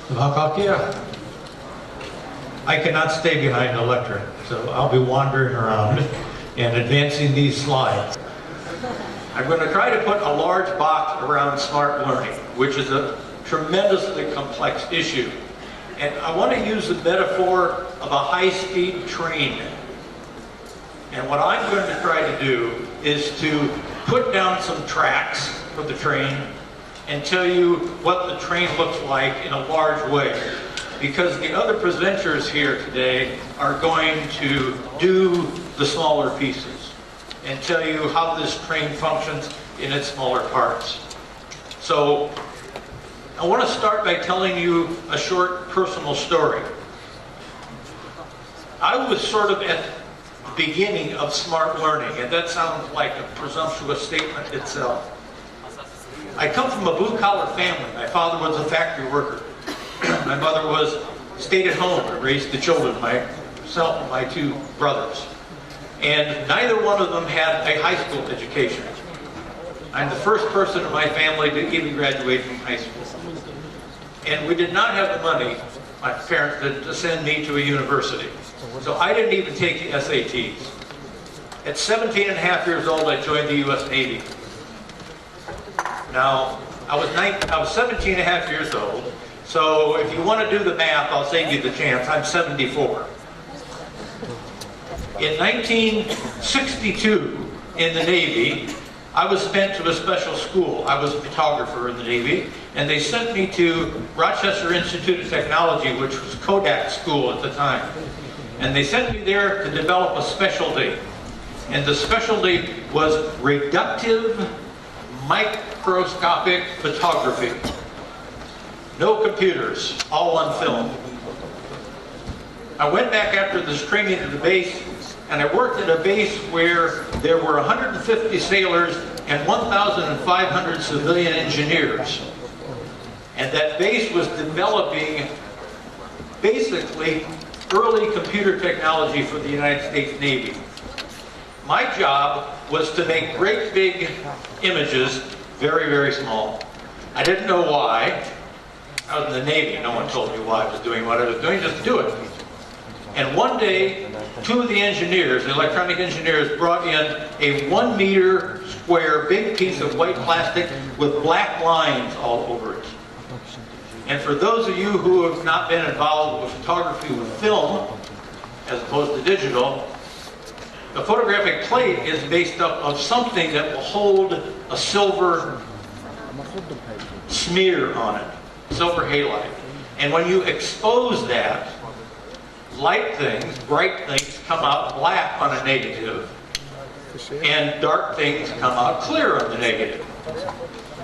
Vakakia, I cannot stay behind the lectern, so I'll be wandering around and advancing these slides. I'm going to try to put a large box around smart learning, which is a tremendously complex issue. And I want to use the metaphor of a high-speed train. And what I'm going to try to do is to put down some tracks for the train and tell you what the train looks like in a large way. Because the other presenters here today are going to do the smaller pieces and tell you how this train functions in its smaller parts. So I want to start by telling you a short personal story. I was sort of at the beginning of smart learning, and that sounds like a presumptuous statement itself. I come from a blue-collar family. My father was a factory worker. My mother stayed at home and raised the children, myself and my two brothers. And neither one of them had a high school education. I'm the first person in my family to even graduate from high school. And we did not have the money, my parents did, to send me to a university. So I didn't even take the SATs. At 17 and a half years old, I joined the U.S. Navy. Now, I was 17 and a half years old, so if you want to do the math, I'll save you the chance. I'm 74. In 1962, in the Navy, I was sent to a special school. I was a photographer in the Navy, and they sent me to Rochester Institute of Technology, which was Kodak School at the time. And they sent me there to develop a specialty. And the specialty was reductive microscopic photography. No computers, all on film. I went back after this training to the base, and I worked at a base where there were 150 sailors and 1,500 civilian engineers. And that base was developing basically early computer technology for the United States Navy. My job was to make great big images very, very small. I didn't know why. I was in the Navy. No one told me why I was doing what I was doing. Just do it. And one day, two of the engineers, the electronic engineers, brought in a 1 meter square big piece of white plastic with black lines all over it. And for those of you who have not been involved with photography with film, as opposed to digital, the photographic plate is based up of something that will hold a silver smear on it, silver halide. And when you expose that, light things, bright things, come out black on a negative, and dark things come out clear on the negative.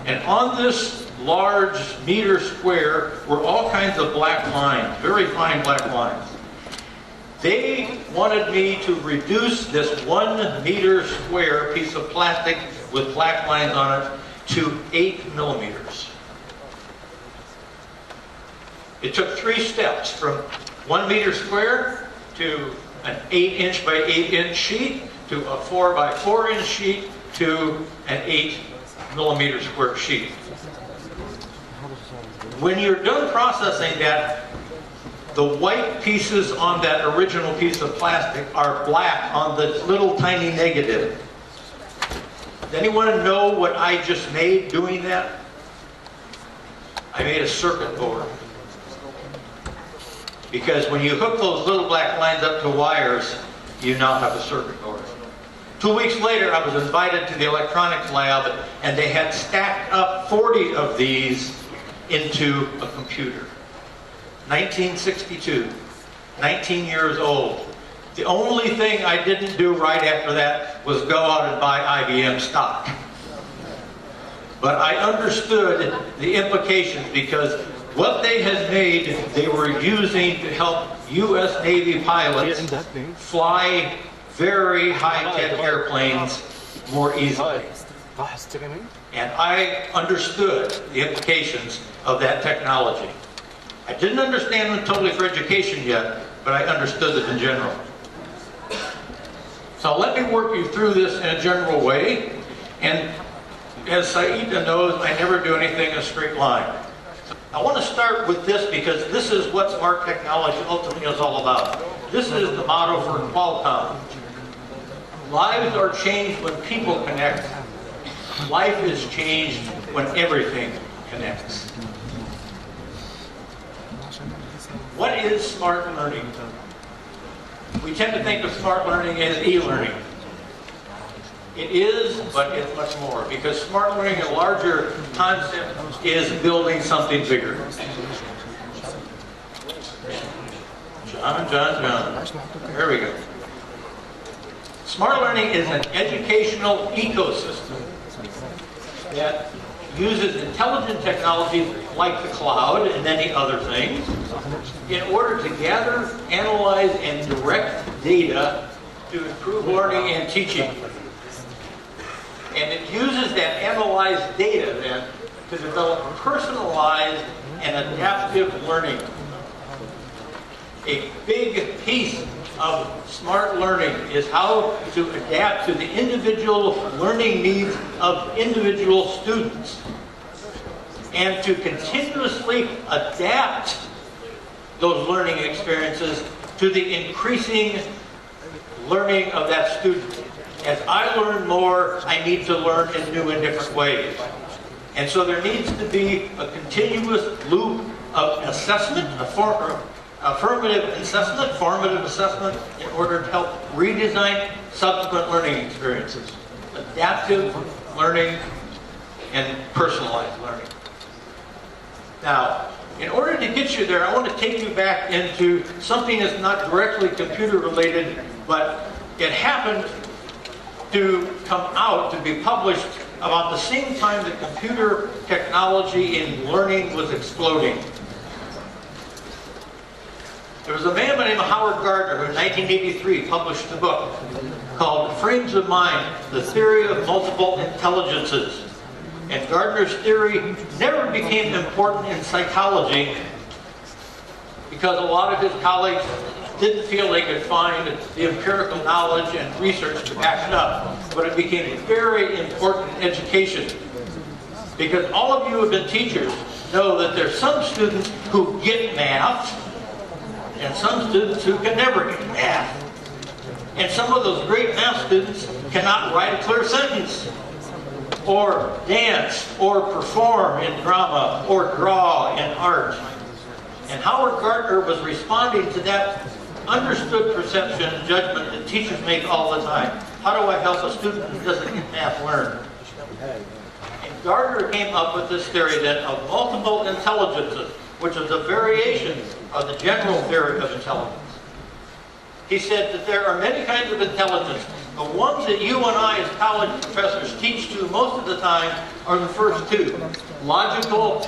And on this large meter square were all kinds of black lines, very fine black lines. They wanted me to reduce this 1 meter square piece of plastic with black lines on it to 8 millimeters. It took 3 steps, from 1 meter square to an 8-inch by 8-inch sheet to a 4 by 4-inch sheet to an 8 millimeter square sheet. When you're done processing that, the white pieces on that original piece of plastic are black on the little tiny negative. Does anyone know what I just made doing that? I made a circuit board. Because when you hook those little black lines up to wires, you now have a circuit board. 2 weeks later, I was invited to the electronics lab, and they had stacked up 40 of these into a computer. 1962, 19 years old. The only thing I didn't do right after that was go out and buy IBM stock. But I understood the implications, because what they had made, they were using to help U.S. Navy pilots fly very high-tech airplanes more easily. And I understood the implications of that technology. I didn't understand them totally for education yet, but I understood it in general. So let me work you through this in a general way. And as Saida knows, I never do anything in a straight line. I want to start with this because this is what smart technology ultimately is all about. This is the motto for Qualcomm. Lives are changed when people connect. Life is changed when everything connects. What is smart learning? We tend to think of smart learning as e-learning. It is, but it's much more, because smart learning, a larger concept, is building something bigger. John. There we go. Smart learning is an educational ecosystem that uses intelligent technologies like the cloud and many other things in order to gather, analyze, and direct data to improve learning and teaching. And it uses that analyzed data then to develop personalized and adaptive learning. A big piece of smart learning is how to adapt to the individual learning needs of individual students and to continuously adapt those learning experiences to the increasing learning of that student. As I learn more, I need to learn in new and different ways. And so there needs to be a continuous loop of assessment, affirmative assessment, formative assessment, in order to help redesign subsequent learning experiences. Adaptive learning and personalized learning. Now, in order to get you there, I want to take you back into something that's not directly computer related, but it happened to come out, to be published about the same time that computer technology in learning was exploding. There was a man by the name of Howard Gardner who in 1983 published a book called Frames of Mind, The Theory of Multiple Intelligences. And Gardner's theory never became important in psychology because a lot of his colleagues didn't feel they could find the empirical knowledge and research to back it up. But it became very important in education. Because all of you who have been teachers know that there's some students who get math and some students who can never get math. And some of those great math students cannot write a clear sentence, or dance, or perform in drama, or draw in art. And Howard Gardner was responding to that understood perception and judgment that teachers make all the time. How do I help a student who doesn't get math learn? And Gardner came up with this theory then of multiple intelligences, which is a variation of the general theory of intelligence. He said that there are many kinds of intelligence. The ones that you and I as college professors teach to most of the time are the first two. Logical,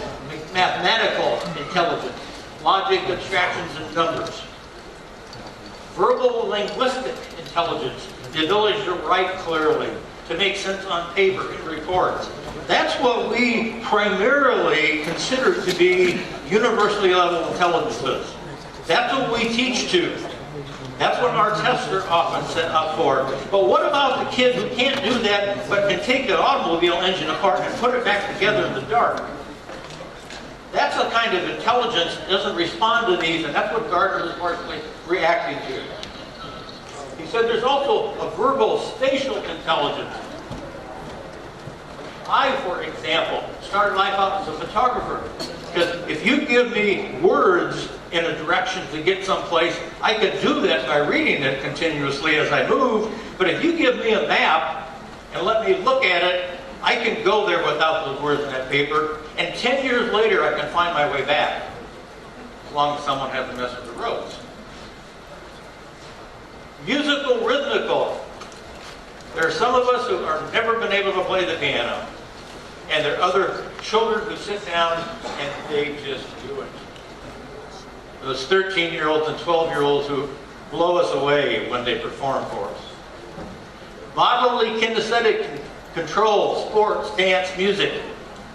mathematical intelligence. Logic, abstractions, and numbers. Verbal, linguistic intelligence. The ability to write clearly, to make sense on paper in reports. That's what we primarily consider to be universally level intelligences. That's what we teach to. That's what our tests are often set up for. But what about the kid who can't do that, but can take an automobile engine apart and put it back together in the dark? That's a kind of intelligence that doesn't respond to these, and that's what Gardner is partially reacting to. He said there's also a verbal spatial intelligence. I, for example, started life out as a photographer. Because if you give me words in a direction to get someplace, I can do that by reading it continuously as I move. But if you give me a map and let me look at it, I can go there without those words in that paper. And 10 years later, I can find my way back. As long as someone hasn't messed with the roads. Musical, rhythmical. There are some of us who have never been able to play the piano. And there are other children who sit down and they just do it. Those 13-year-olds and 12-year-olds who blow us away when they perform for us. Bodily kinesthetic control, sports, dance, music.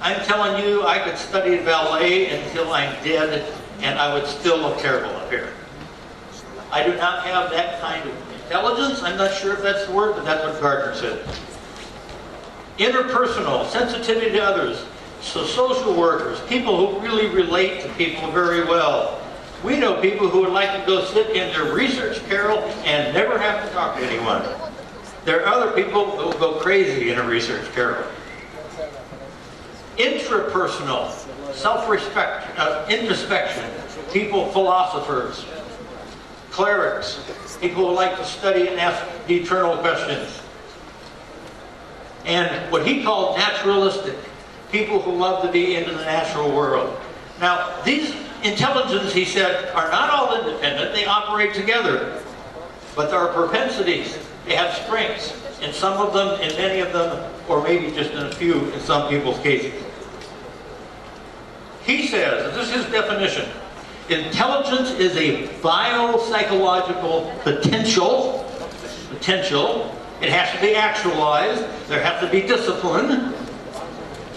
I'm telling you, I could study ballet until I'm dead and I would still look terrible up here. I do not have that kind of intelligence. I'm not sure if that's the word, but that's what Gardner said. Interpersonal, sensitivity to others. So social workers, people who really relate to people very well. We know people who would like to go sit in their research carrel and never have to talk to anyone. There are other people who will go crazy in a research carrel. Intrapersonal, self-respect, introspection, people, philosophers, clerics, people who like to study and ask the eternal questions. And what he called naturalistic, people who love to be into the natural world. Now, these intelligences, he said, are not all independent, they operate together. But there are propensities, they have strengths, in some of them, in many of them, or maybe just in a few in some people's cases. He says, and this is his definition, intelligence is a biopsychological potential. It has to be actualized, there has to be discipline,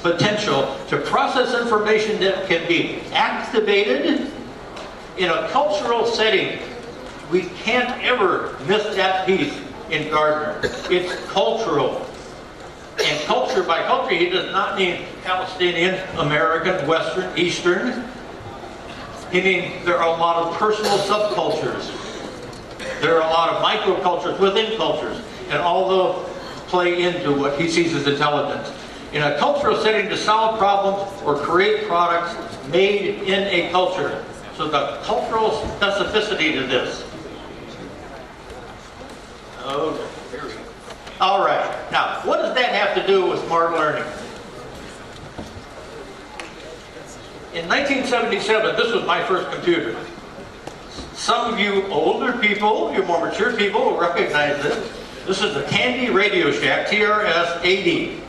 potential to process information that can be activated in a cultural setting. We can't ever miss that piece in Gardner. It's cultural. And culture, by culture, he does not mean Palestinian, American, Western, Eastern. He means there are a lot of personal subcultures. There are a lot of microcultures within cultures. And all those play into what he sees as intelligence. In a cultural setting, to solve problems or create products made in a culture. So the cultural specificity to this. Okay, here we go. All right. Now, what does that have to do with smart learning? In 1977, this was my first computer. Some of you older people, you more mature people will recognize this. This is the Tandy Radio Shack, TRS-80.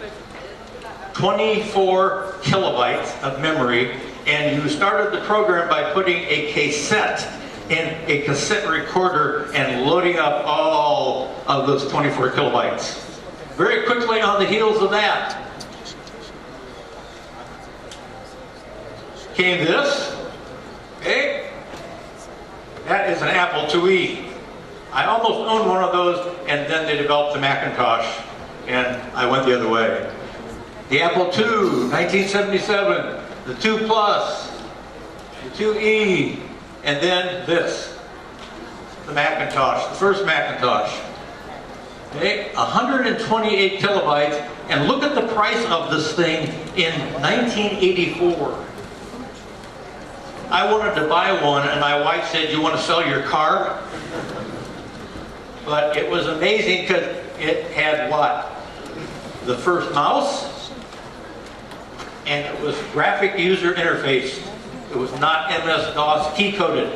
24 kilobytes of memory, and you started the program by putting a cassette in a cassette recorder and loading up all of those 24 kilobytes. Very quickly on the heels of that came this. Okay? That is an Apple IIe. I almost owned one of those, and then they developed the Macintosh, and I went the other way. The Apple II, 1977, the II Plus, the IIe, and then this, the Macintosh, the first Macintosh. Okay, 128 kilobytes, and look at the price of this thing in 1984. I wanted to buy one, and my wife said, "You want to sell your car?" But it was amazing because it had what? The first mouse, and it was graphic user interface. It was not MS-DOS key-coded.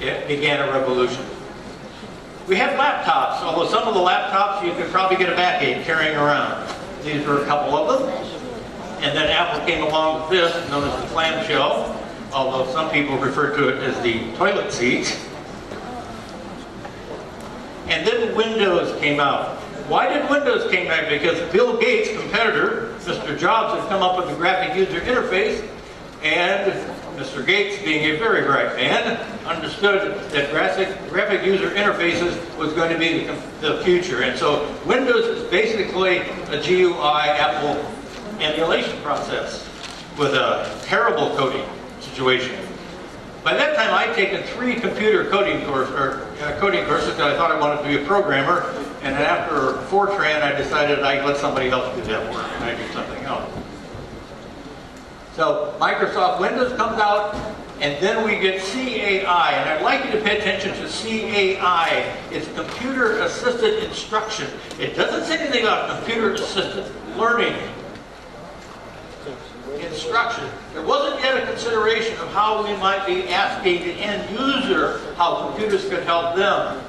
It began a revolution. We have laptops, although some of the laptops you could probably get a backache carrying around. These were a couple of them. And then Apple came along with this, known as the clamshell, although some people refer to it as the toilet seat. And then Windows came out. Why did Windows came out? Because Bill Gates' competitor, Mr. Jobs, had come up with the graphic user interface, and Mr. Gates, being a very bright man, understood that graphic user interfaces was going to be the future. And so Windows is basically a GUI Apple emulation process with a terrible coding situation. By that time, I'd taken 3 computer coding courses because I thought I wanted to be a programmer. And then after Fortran, I decided I'd let somebody else do that work, and I'd do something else. So Microsoft Windows comes out, and then we get CAI. And I'd like you to pay attention to CAI. It's Computer Assisted Instruction. It doesn't say anything about Computer Assisted Learning. Instruction. There wasn't yet a consideration of how we might be asking the end user how computers could help them.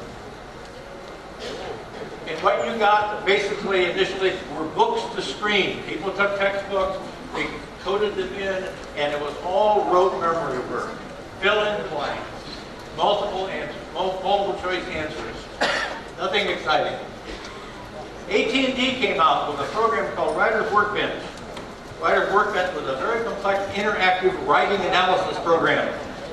And what you got basically initially were books to screen. People took textbooks, they coded them in, and it was all rote memory work. Fill in blanks, multiple answers, multiple choice answers. Nothing exciting. AT&T came out with a program called Writer's Workbench. Writer's Workbench was a very complex interactive writing analysis program.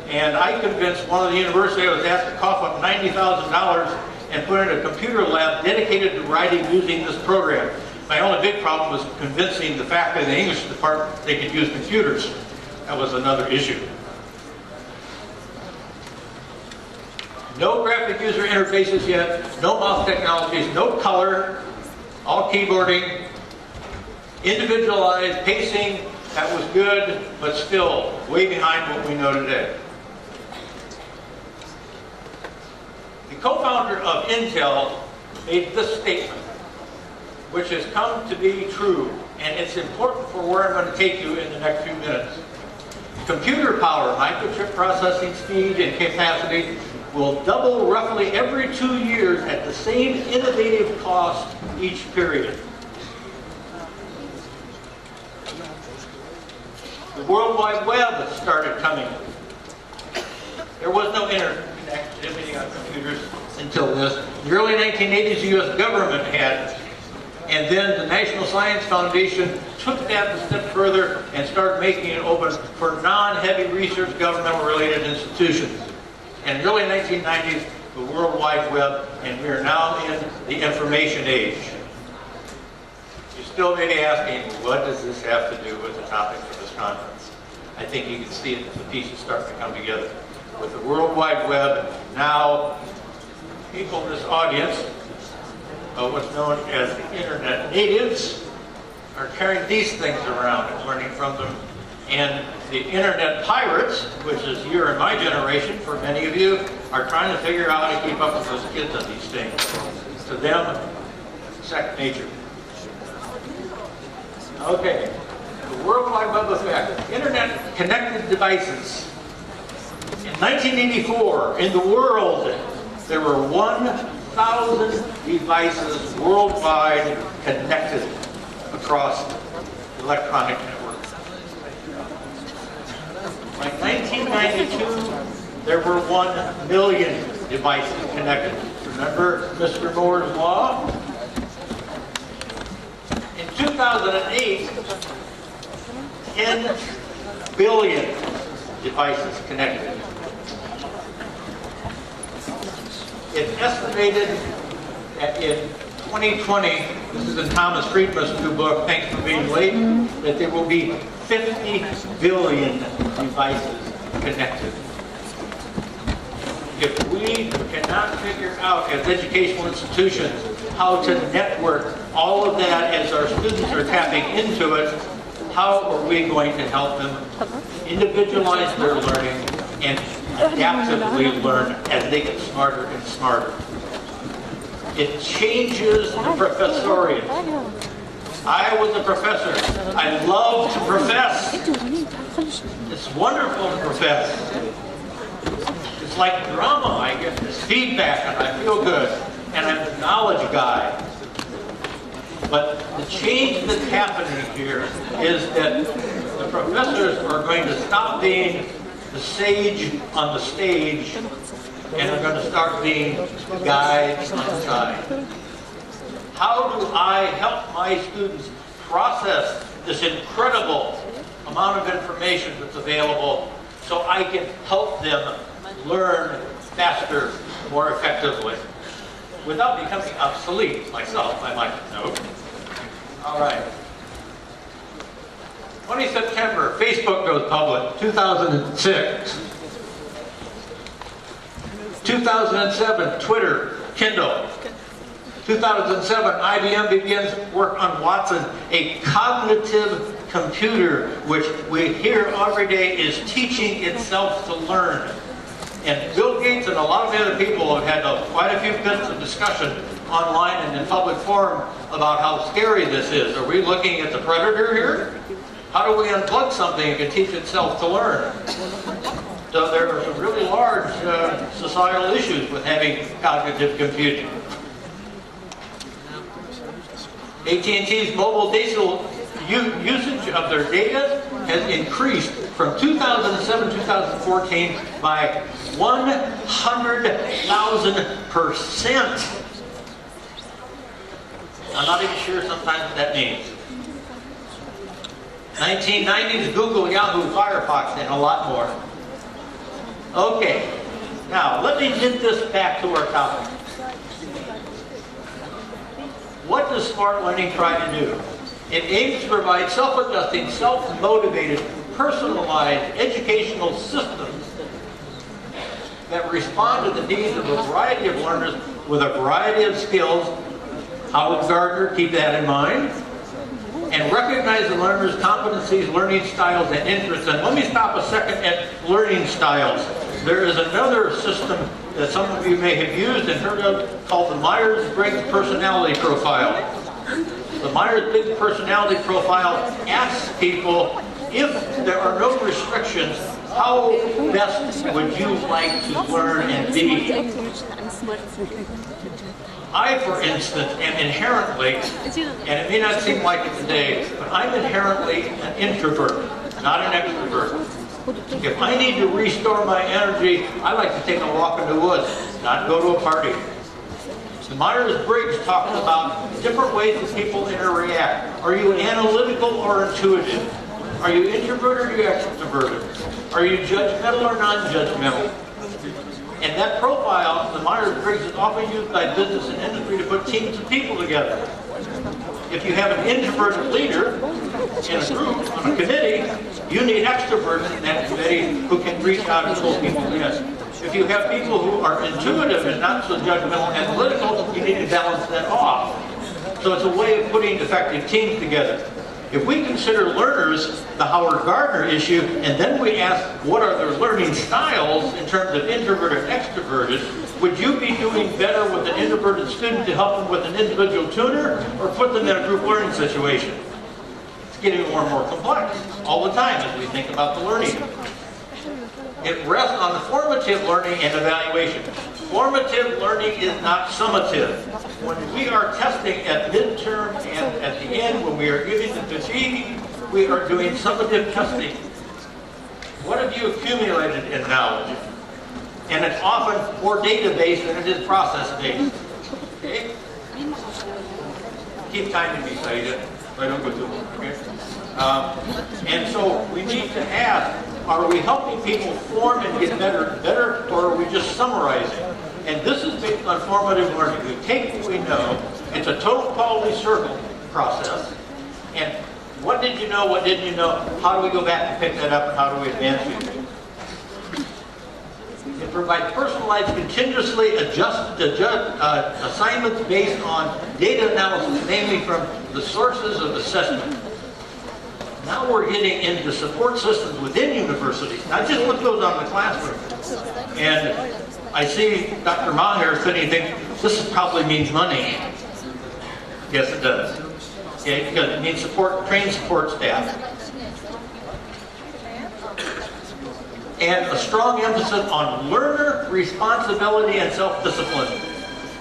And I convinced one of the university I was asked to cough up $90,000 and put in a computer lab dedicated to writing using this program. My only big problem was convincing the faculty in the English department they could use computers. That was another issue. No graphic user interfaces yet, no mouse technologies, no color, all keyboarding, individualized pacing. That was good, but still way behind what we know today. The co-founder of Intel made this statement, which has come to be true, and it's important for where I'm going to take you in the next few minutes. Computer power, microchip processing speed, and capacity will double roughly every 2 years at the same innovative cost each period. The World Wide Web started coming. There was no internet connectivity on computers until this. In the early 1980s, the U.S. government had it. And then the National Science Foundation took that a step further and started making it open for non-heavy research governmental-related institutions. And in the early 1990s, the World Wide Web, and we are now in the information age. You still may be asking, what does this have to do with the topic for this conference? I think you can see it as the pieces start to come together. With the World Wide Web, now people in this audience, what's known as the Internet natives, are carrying these things around and learning from them. And the Internet pirates, which is you and my generation, for many of you, are trying to figure out how to keep up with those kids on these things. To them, second nature. Okay, the World Wide Web effect. Internet connected devices. In 1984, in the world, there were 1,000 devices worldwide connected across electronic networks. By 1992, there were 1 million devices connected. Remember Mr. Moore's law? In 2008, 10 billion devices connected. It's estimated that in 2020, this is in Thomas Friedman's new book, Thanks for Being Late, that there will be 50 billion devices connected. If we cannot figure out as educational institutions how to network all of that as our students are tapping into it, how are we going to help them individualize their learning and adaptively learn as they get smarter and smarter? It changes the professoriate. I was a professor. I love to profess. It's wonderful to profess. It's like drama. I get this feedback and I feel good. And I'm the knowledge guy. But the change that's happening here is that the professors are going to stop being the sage on the stage and are going to start being the guides on the side. How do I help my students process this incredible amount of information that's available so I can help them learn faster, more effectively, without becoming obsolete myself, I might note. All right. 20 September, Facebook goes public, 2006. 2007, Twitter, Kindle. 2007, IBM begins work on Watson, a cognitive computer, which we hear every day is teaching itself to learn. And Bill Gates and a lot of the other people have had quite a few bits of discussion online and in public forum about how scary this is. Are we looking at the predator here? How do we unplug something that can teach itself to learn? So there are some really large societal issues with having cognitive computing. AT&T's mobile data usage of their data has increased from 2007-2014 by 100,000%. I'm not even sure sometimes what that means. 1990s, Google, Yahoo, Firefox, and a lot more. Okay, now let me get this back to our topic. What does smart learning try to do? It aims to provide self-adjusting, self-motivated, personalized educational systems that respond to the needs of a variety of learners with a variety of skills. Howard Gardner, keep that in mind. And recognize the learner's competencies, learning styles, and interests. And let me stop a second at learning styles. There is another system that some of you may have used and heard of called the Myers-Briggs Personality Profile. The Myers-Briggs Personality Profile asks people, if there are no restrictions, how best would you like to learn and be? I, for instance, am inherently, and it may not seem like it today, but I'm inherently an introvert, not an extrovert. If I need to restore my energy, I like to take a walk in the woods, not go to a party. The Myers-Briggs talks about different ways that people interact. Are you analytical or intuitive? Are you introverted or are you extroverted? Are you judgmental or non-judgmental? And that profile, the Myers-Briggs, is often used by business and industry to put teams of people together. If you have an introverted leader in a group, on a committee, you need extroverts in that committee who can reach out and pull people in. If you have people who are intuitive and not so judgmental and analytical, you need to balance that off. So it's a way of putting effective teams together. If we consider learners the Howard Gardner issue, and then we ask what are their learning styles in terms of introverted and extroverted, would you be doing better with an introverted student to help them with an individual tutor, or put them in a group learning situation? It's getting more and more complex all the time as we think about the learning. It rests on formative learning and evaluation. Formative learning is not summative. When we are testing at midterm and at the end, when we are giving the fatigue, we are doing summative testing. What have you accumulated in knowledge? And it's often more data-based than it is process-based. Okay? Keep timing me so I don't go too long. Okay? And so we need to ask, are we helping people form and get better, or are we just summarizing? And this is based on formative learning. We take what we know. It's a total quality circle process. And what did you know? What didn't you know? How do we go back and pick that up? And how do we advance it? It provides personalized, continuously adjusted assignments based on data analysis, mainly from the sources of assessment. Now we're getting into support systems within universities, not just what goes on in the classroom. And I see Dr. Maher sitting thinking, this probably means money. Yes, it does. Okay, because it means support, trained support staff. And a strong emphasis on learner responsibility and self-discipline.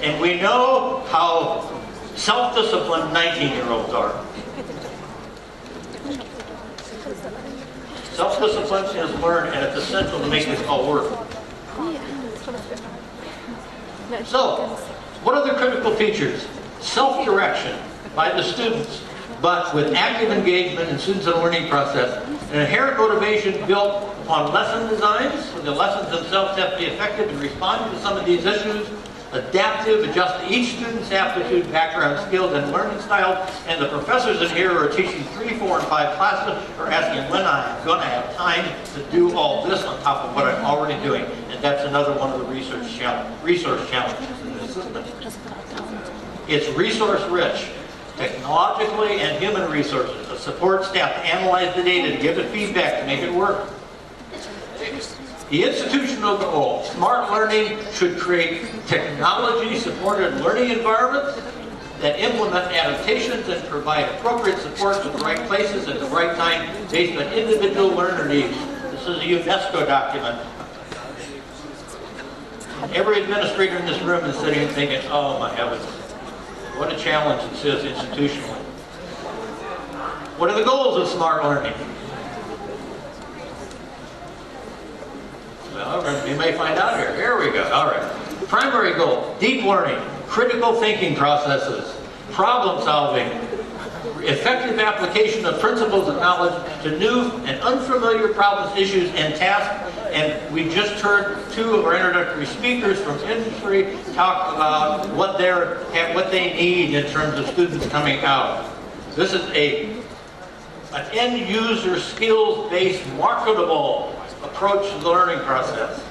And we know how self-disciplined 19-year-olds are. Self-discipline is learned, and it's essential to make this all work. So, what are the critical features? Self-direction by the students, but with active engagement in students in the learning process. An inherent motivation built upon lesson designs, so the lessons themselves have to be effective in responding to some of these issues. Adaptive, adjust to each student's aptitude, background, skills, and learning style. And the professors in here who are teaching 3, 4, and 5 classes are asking when I'm going to have time to do all this on top of what I'm already doing. And that's another one of the resource challenges in this system. It's resource rich, technologically and human resources, a support staff to analyze the data, to give it feedback, to make it work. The institutional goal, smart learning should create technology-supported learning environments that implement adaptations and provide appropriate support to the right places at the right time based on individual learner needs. This is a UNESCO document. Every administrator in this room is sitting and thinking, oh my heavens, what a challenge this is institutionally. What are the goals of smart learning? Well, you may find out here. Here we go. All right. Primary goal, deep learning, critical thinking processes, problem solving, effective application of principles of knowledge to new and unfamiliar problems, issues, and tasks. And we just heard two of our introductory speakers from industry talk about what they need in terms of students coming out. This is an end-user skills-based, marketable approach to the learning process.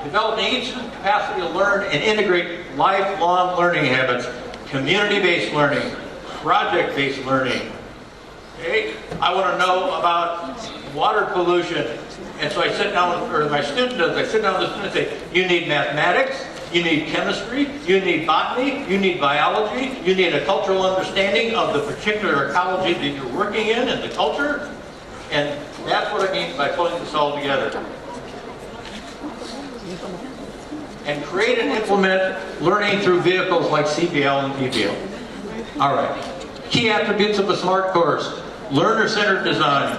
Developing each student's capacity to learn and integrate lifelong learning habits, community-based learning, project-based learning. Okay? I want to know about water pollution. And so I sit down, or my student does, I sit down with the student and say, you need mathematics, you need chemistry, you need botany, you need biology, you need a cultural understanding of the particular ecology that you're working in and the culture. And that's what I mean by pulling this all together. And create and implement learning through vehicles like CPL and PPL. All right. Key attributes of a SMART course: learner-centered design,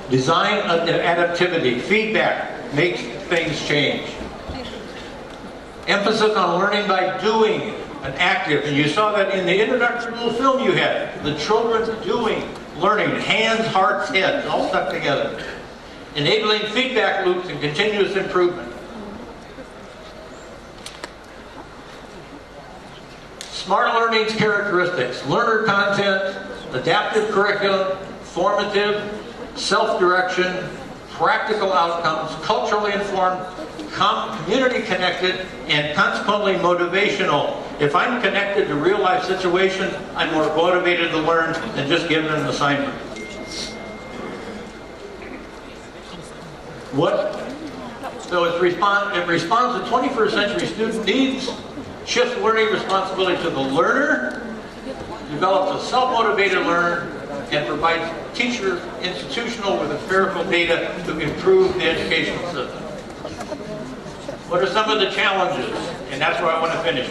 design adaptivity, feedback, makes things change. Emphasis on learning by doing, an active, and you saw that in the introductory little film you had. The children doing, learning, hands, hearts, heads, all stuck together. Enabling feedback loops and continuous improvement. Smart learning's characteristics: learner content, adaptive curriculum, formative, self-direction, practical outcomes, culturally informed, community connected, and consequently motivational. If I'm connected to real life situations, I'm more motivated to learn than just giving an assignment. So it responds to 21st century student needs, shifts learning responsibility to the learner, develops a self-motivated learner, and provides teacher institutional with empirical data to improve the educational system. What are some of the challenges? And that's where I want to finish.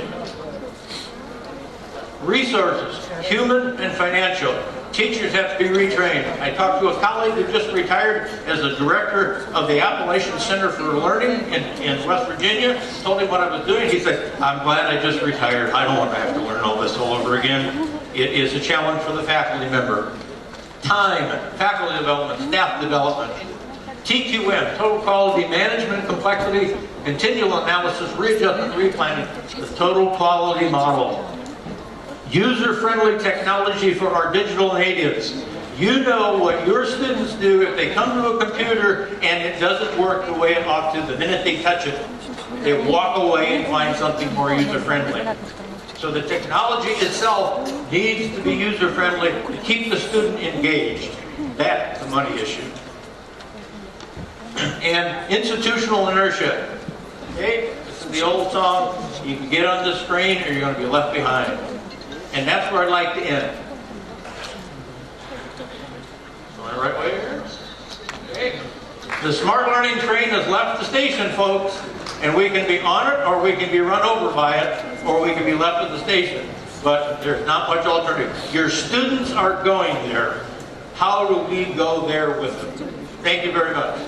Resources, human and financial. Teachers have to be retrained. I talked to a colleague who just retired as the director of the Appalachian Center for Learning in West Virginia. Told him what I was doing. He said, I'm glad I just retired. I don't want to have to learn all this all over again. It is a challenge for the faculty member. Time, faculty development, staff development. TQM, total quality management complexity, continual analysis, readjustment, replanning, the total quality model. User-friendly technology for our digital natives. You know what your students do if they come to a computer and it doesn't work the way it ought to. The minute they touch it, they walk away and find something more user-friendly. So the technology itself needs to be user-friendly to keep the student engaged. That's the money issue. And institutional inertia. Okay? This is the old song, you can get on the screen or you're going to be left behind. And that's where I'd like to end. Am I the right way here? Okay. The smart learning train has left the station, folks. And we can be on it, or we can be run over by it, or we can be left at the station. But there's not much alternative. Your students are going there. How do we go there with them? Thank you very much.